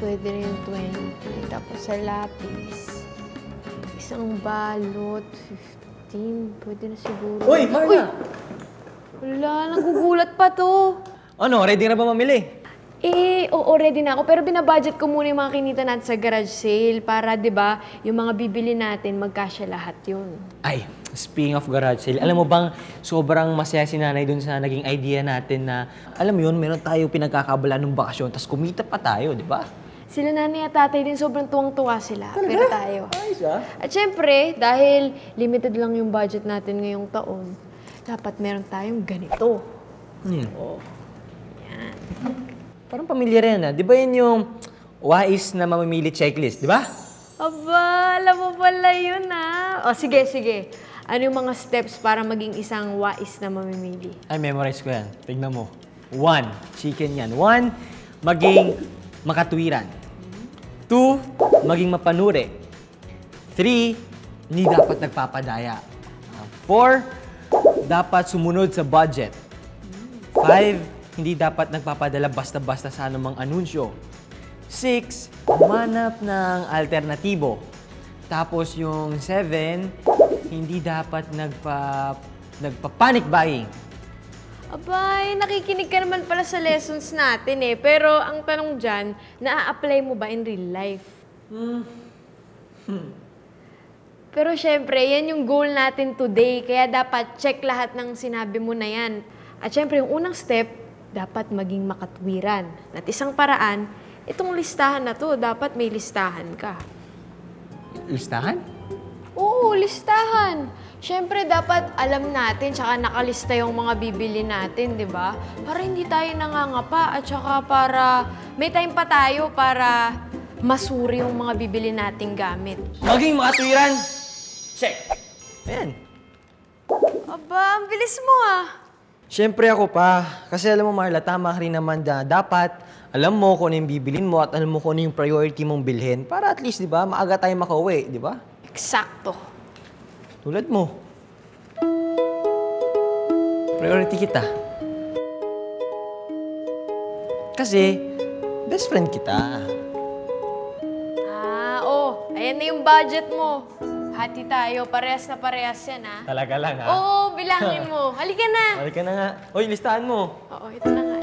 pwede rin yung 20. Tapos sa lapis, isang balot, 15. Pwede na siguro. Uy, Marla! Wala, nagugulat pa to. Ano, ready na ba mamili? Oo, ready na ako. Pero binabudget ko muna yung mga kinita natin sa garage sale para, di ba, yung mga bibili natin, magkasya lahat yun. Ay, speaking of garage sale, alam mo bang sobrang masaya si nanay dun sa naging idea natin na, alam mo yun, meron tayo pinagkakabalaan ng bakasyon, tapos kumita pa tayo, di ba? Sila nanay at tatay din sobrang tuwang-tuwa sila. Talaga? Pero tayo. Ayos ah. At syempre, dahil limited lang yung budget natin ngayong taon, dapat meron tayong ganito. Oh. Yan. Parang pamilyar yan ah. Di ba yun yung wais na mamimili checklist, di ba? Aba, alam mo pala yun ah. O sige, sige. Ano yung mga steps para maging isang wais na mamimili? Ay, memorize ko yan. Tignan mo. 1, chicken yan. 1, maging makatwiran. 2, maging mapanuri. 3, hindi dapat nagpapadaya. 4, dapat sumunod sa budget. 5, hindi dapat nagpapadala basta-basta sa anumang anunsyo. 6, humanap ng alternatibo. Tapos yung 7, hindi dapat nagpa-panic buying. Abay, nakikinig ka naman pala sa lessons natin eh. Pero ang tanong dyan, naa-apply mo ba in real life? Pero syempre, yan yung goal natin today. Kaya dapat check lahat ng sinabi mo na yan. At syempre, yung unang step, dapat maging makatwiran. At isang paraan, itong listahan na to, dapat may listahan ka. Listahan? Oo, listahan. Siyempre, dapat alam natin, tsaka nakalista yung mga bibili natin, di ba? Para hindi tayo nangangapa at tsaka para may time pa tayo para masuri yung mga bibili nating gamit. Maging makatwiran! Check! Ayan. Aba, ang bilis mo ah. Siyempre ako pa. Kasi alam mo Marla, tama rin naman na dapat alam mo kung ano yung bibilin mo at alam mo kung ano yung priority mong bilhin para at least, di ba, maaga tayo makauwi, di ba? Eksakto. Tulad mo. Priority kita. Kasi, best friend kita. Ayan na yung budget mo. Hati tayo. Parehas na parehas yan, ha? Talaga lang, ha? Oo, bilangin mo. Halika na. Halika na nga. Uy, listahan mo. Oo, ito na nga.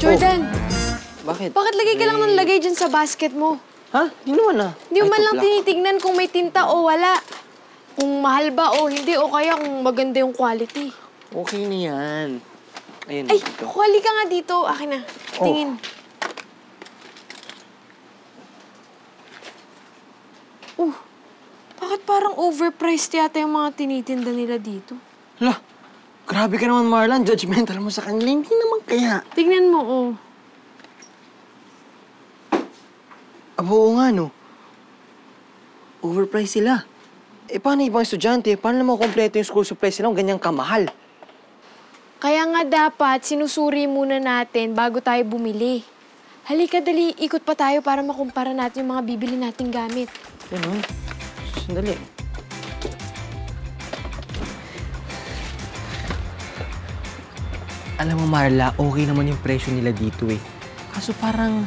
Jordan! Bakit? Bakit lagay ka lang ng lagay dyan sa basket mo? Ha? Hindi naman ah. Hindi mo man lang tinitignan kung may tinta o wala. Kung mahal ba o hindi o kaya kung maganda yung quality. Okay na yan. Ayun, Ay, dito. kuwali ka nga dito. Akin na. Tingin. Bakit parang overpriced yata yung mga tinitinda nila dito? Hala, grabe ka naman, Marlan. Judgmental mo sa kanila. Hindi naman kaya. Tignan mo, oh. Oo nga, no? Overpriced sila. Eh, paano ibang estudyante? Paano naman kompleto yung school supplies nila kung ganyang kamahal? Kaya nga dapat sinusuri muna natin bago tayo bumili. Halika, dali. Ikot pa tayo para makumpara natin yung mga bibili nating gamit. Ano? Sandali. Alam mo, Marla, okay naman yung presyo nila dito eh. Kaso parang...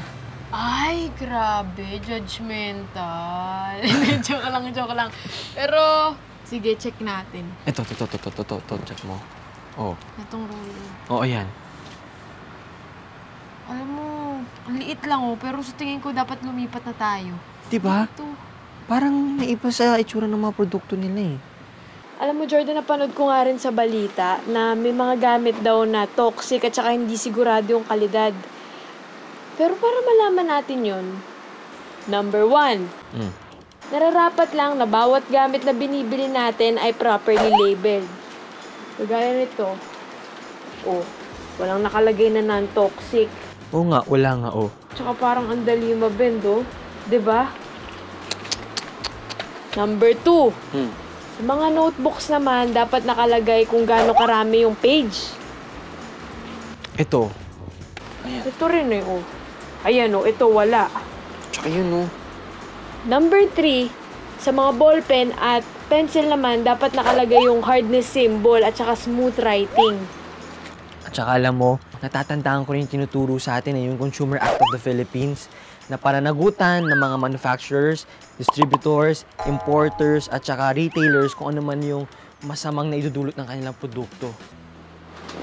Ay, grabe. Judgmental. Joke lang. Pero, sige, check natin. Ito, check mo. Oh. Itong roller. Oo, yan. Alam mo, ang liit lang oh, pero sa tingin ko dapat lumipat na tayo. Diba? Ito. Parang naiba sa itsura ng mga produkto nila eh. Alam mo, Jordan, napanood ko nga rin sa balita na may mga gamit daw na toxic at saka hindi sigurado yung kalidad. Pero para malaman natin yon, number 1, Nararapat lang na bawat gamit na binibili natin ay properly labeled. Kagaya nito. Oh, walang nakalagay na non-toxic. Oo nga, wala nga, oh. Tsaka parang ang dali mabend, oh. 'Di ba? Number 2. Sa mga notebooks naman, dapat nakalagay kung gaano karami yung page. Ito. Ito rin eh, oh. Ayan, oh. Ito, wala. Tsaka yun, no? Number 3, sa mga ballpen at pencil naman, dapat nakalagay yung hardness symbol at saka smooth writing. At saka alam mo, natatandaan ko rin yung tinuturo sa atin yung Consumer Act of the Philippines na pananagutan ng mga manufacturers, distributors, importers, at saka retailers kung ano man yung masamang na idudulot ng kanilang produkto.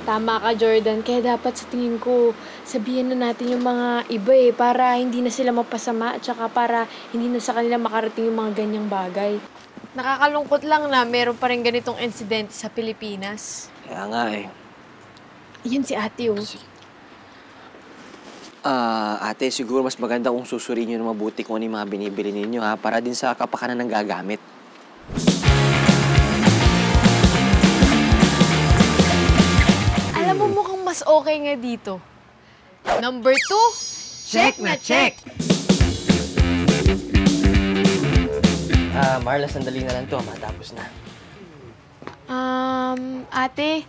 Tama ka, Jordan. Kaya dapat sa tingin ko, sabihin na natin yung mga iba eh, para hindi na sila mapasama at saka para hindi na sa kanila makarating yung mga ganyang bagay. Nakakalungkot lang na meron pa rin ganitong incident sa Pilipinas. Kaya nga eh. Yan si ate, oh. Ate, siguro mas maganda kung susuriin nyo na mabuti kung ano yung mga binibili ninyo, ha? Para din sa kapakanan ng gagamit. Alam mo, mukhang mas okay nga dito. Number 2, check na check! Marla, sandali na lang to. Matapos na. Ate,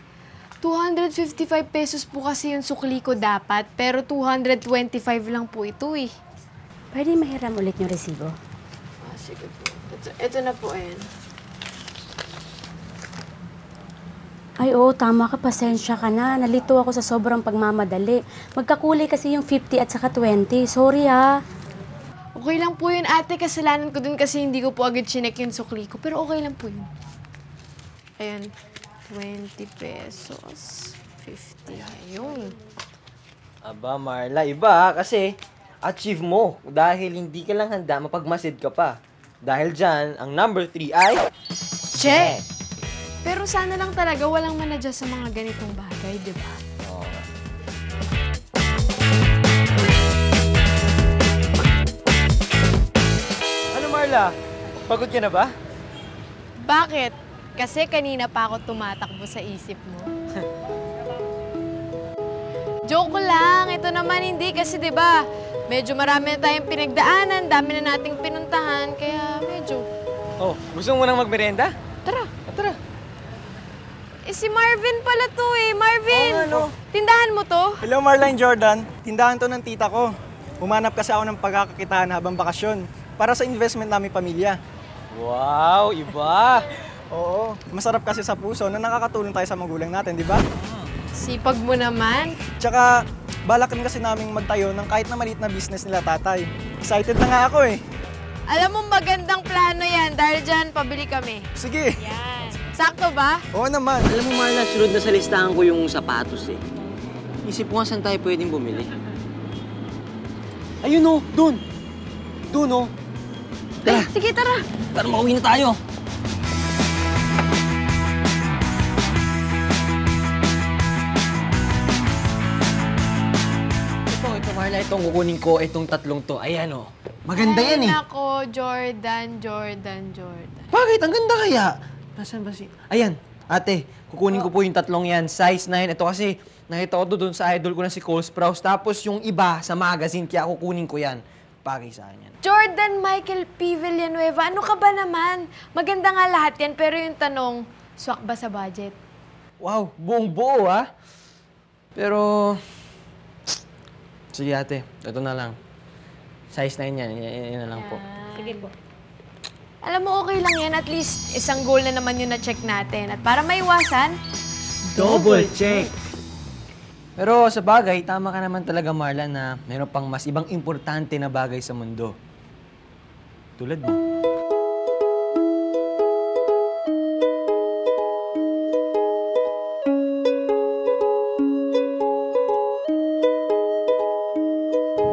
255 pesos po kasi yung sukli ko dapat, pero 225 lang po ito eh. Pwede mahiram ulit yung resibo? Sige po. Ito na po, ayan. Ay, oo, tama ka. Pasensya ka na. Nalito ako sa sobrang pagmamadali. Magkakulay kasi yung 50 at saka 20. Sorry, ha. Okay lang po yun, ate. Kasalanan ko dun kasi hindi ko po agad chinek yung sukli ko. Pero okay lang po yun. Ayan. 20 pesos. 50. Ayun. Aba, Marla, iba kasi achieve mo dahil hindi ka lang handa, mapagmasid ka pa. Dahil dyan, ang number 3 ay... Check! Pero sana lang talaga walang manadya sa mga ganitong bagay, di ba? Oo. Ano, Marla? Pagod ka na ba? Bakit? Kasi kanina pa ako tumatakbo sa isip mo. Joke lang. Ito naman hindi kasi 'di ba? Medyo marami na tayong pinagdaanan, dami na nating pinuntahan, kaya medyo... Oh, gusto mo nang magmerienda? Tara. Tara. Eh si Marvin pala to eh. Marvin! Oo nga, no. Tindahan mo to? Hello, Marlene Jordan. Tindahan to ng tita ko. Humanap kasi ako ng pagkakakitaan habang bakasyon para sa investment namin pamilya. Wow, iba! Oo, masarap kasi sa puso na nakakatulong tayo sa magulang natin, di ba? Sipag mo naman. Tsaka, balak rin kasi naming magtayo ng kahit na maliit na business nila tatay. Excited na nga ako eh. Alam mo, magandang plano yan. Dahil dyan, pabili kami. Sige. Yan. Sakto ba? Oo naman. Alam mo, Marla, sunod na sa listahan ko yung sapatos eh. Isip ko nga saan tayo pwedeng bumili. Ayun oh, dun! Dun oh! Ay, sige, tara. Para makauwi na tayo! Ito, Marla, itong kukunin ko, itong tatlong to. Ayan oh. Maganda yan eh. Ay, nako, Jordan. Bakit? Ang ganda kaya? Nasaan ba si... Ayan, ate, kukunin ko po yung tatlong yan. Size 9. Ito kasi, nakita ko doon sa idol ko na si Cole Sprouse. Tapos yung iba sa magazine, kaya kukunin ko yan. Paki sa akin yan. Jordan Michael P. Villanueva, ano ka ba naman? Maganda nga lahat yan, pero yung tanong, swak ba sa budget? Wow, buong buo ha? Pero... Sige ate, ito na lang. Size 9 yan, yan na lang po. Sige po. Alam mo, okay lang yan. At least, isang goal na naman yun na-check natin. At para maiwasan, Double check! Pero sa bagay, tama ka naman talaga Marla na mayroon pang mas ibang importante na bagay sa mundo. Tulad mo.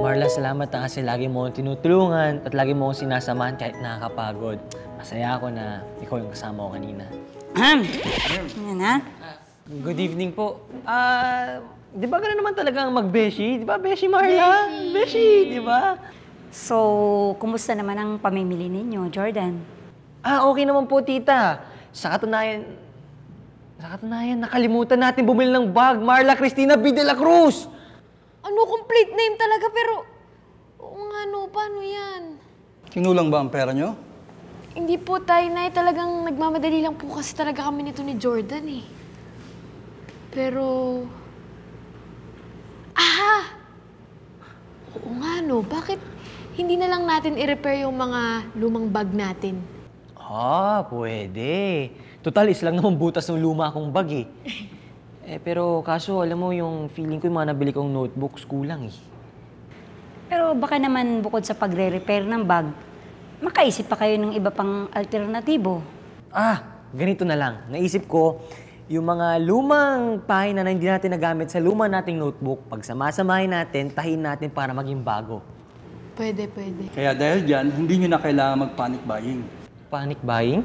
Marla, salamat na kasi lagi mo akong tinutulungan at lagi mo akong sinasamahan kahit nakakapagod. Masaya ako na ikaw yung kasama ko kanina. Yan na? Good evening po. Di ba gano'n naman talaga ang mag-beshi? Di ba, Beshi Marla? Beshi, di ba? So, kumusta naman ang pamimili ninyo, Jordan? Okay naman po, tita. Sa katunayan, nakalimutan natin bumili ng bag. Marla Cristina B. de la Cruz! Ano, complete name talaga, pero... Oo nga, no, paano yan? Kinulang ba ang pera nyo? Hindi po, Tay, Nay. Talagang nagmamadali lang po kasi talaga kami nito ni Jordan, eh. Pero... Oo nga, no. Bakit hindi na lang natin i-repair yung mga lumang bag natin? Pwede. Total, lang naman butas ng luma kong bag pero kaso, alam mo, yung feeling ko yung mga nabili kong notebooks kulang Pero baka naman bukod sa pagre-repair ng bag, makaisip pa kayo ng iba pang alternatibo. Ganito na lang. Naisip ko, yung mga lumang pahina na hindi natin nagamit sa luma nating notebook, pag samasamahin natin, tahin natin para maging bago. Pwede. Kaya dahil dyan, hindi nyo na kailangan mag-panic buying. Panic buying?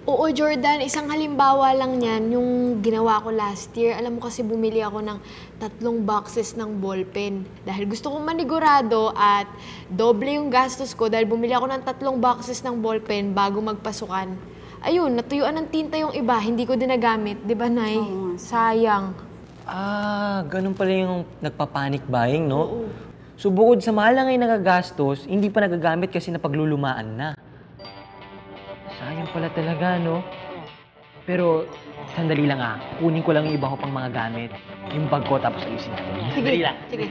Oo, Jordan. Isang halimbawa lang yan, yung ginawa ko last year. Alam mo kasi bumili ako ng 3 boxes ng ballpen. Dahil gusto kong manigurado at doble yung gastos ko dahil bumili ako ng 3 boxes ng ballpen bago magpasukan. Ayun, natuyuan ng tinta yung iba, hindi ko din nagamit. Di ba, Nay? Sayang. Ganun pala yung nagpa-panic buying, no? So bukod sa mahal na ngayon nagagastos, hindi pa nagagamit kasi napaglulumaan na. Sayang pala talaga, no? Pero, sandali lang kunin ko lang yung iba ko pang mga gamit. Yung bag ko, tapos ayusin natin. Sandali lang. Sige.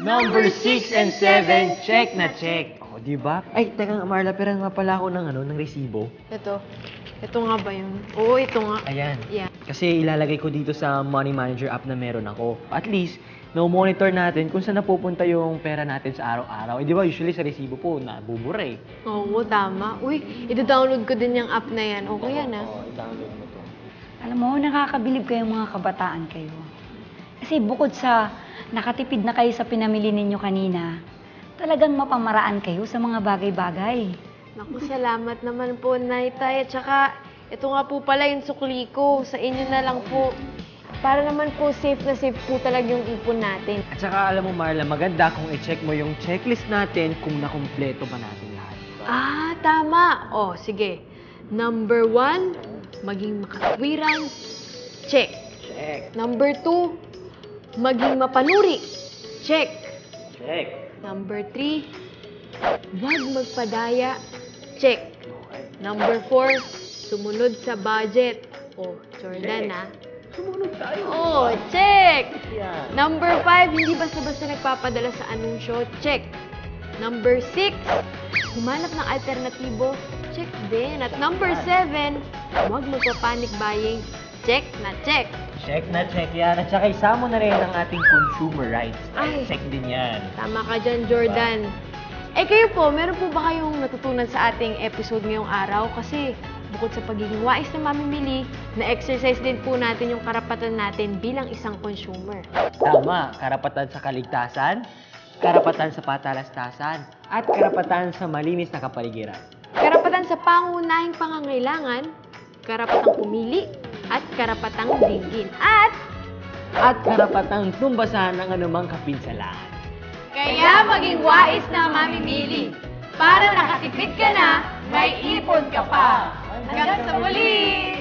Number 6 and 7, check na check. Di ba? Ay, teka nga, Marla, pero nga pala ako ng resibo. Ito. Ito nga ba yun? Oo, ito nga. Ayan. Yeah. Kasi ilalagay ko dito sa Money Manager app na meron ako. At least, no-monitor natin kung saan napupunta yung pera natin sa araw-araw. Di ba, usually sa resibo po, nabubura Oo, tama. Uy, ida-download ko din yung app na yan. Okay yan, i-download mo to. Alam mo, nakakabilib kayong mga kabataan kayo. Kasi bukod sa nakatipid na kayo sa pinamili ninyo kanina, talagang mapamaraan kayo sa mga bagay-bagay. Naku, salamat naman po, Nay, Tay. At saka, ito nga po pala yung sukli ko. Sa inyo na lang po. Para naman po safe na safe po talaga yung ipon natin. At saka alam mo, Marla, maganda kung i-check mo yung checklist natin kung nakumpleto ba natin lahat. Tama. Sige. Number 1, maging makatwiran. Check. Check. Number 2, maging mapanuri. Check. Check. Number 3, huwag magpadaya. Check. Number 4, sumunod sa budget. Jordan, Sumunod tayo. check. Yeah. Number 5, hindi basta-basta nagpapadala sa anunsyo. Check. Number 6, humanap ng alternatibo. Check din. At number 7, huwag magpa-panic buying. Check na check. Check na check yan. At saka isama na rin ang ating consumer rights. Ay. Check din yan. Tama ka dyan, Jordan. Kayo po, meron po ba kayong natutunan sa ating episode ngayong araw? Kasi bukod sa pagiging wais na mamimili, na-exercise din po natin yung karapatan natin bilang isang consumer. Tama. Karapatan sa kaligtasan, karapatan sa patalastasan, at karapatan sa malinis na kapaligiran. Karapatan sa pangunahing pangangailangan, karapatang pumili, at karapatang dinggin. At karapatang tumbasan ang anumang kapinsalaan. kaya maging wais na mamimili. Para nakatipid ka na, may ipon ka pa. Hanggang sa muli!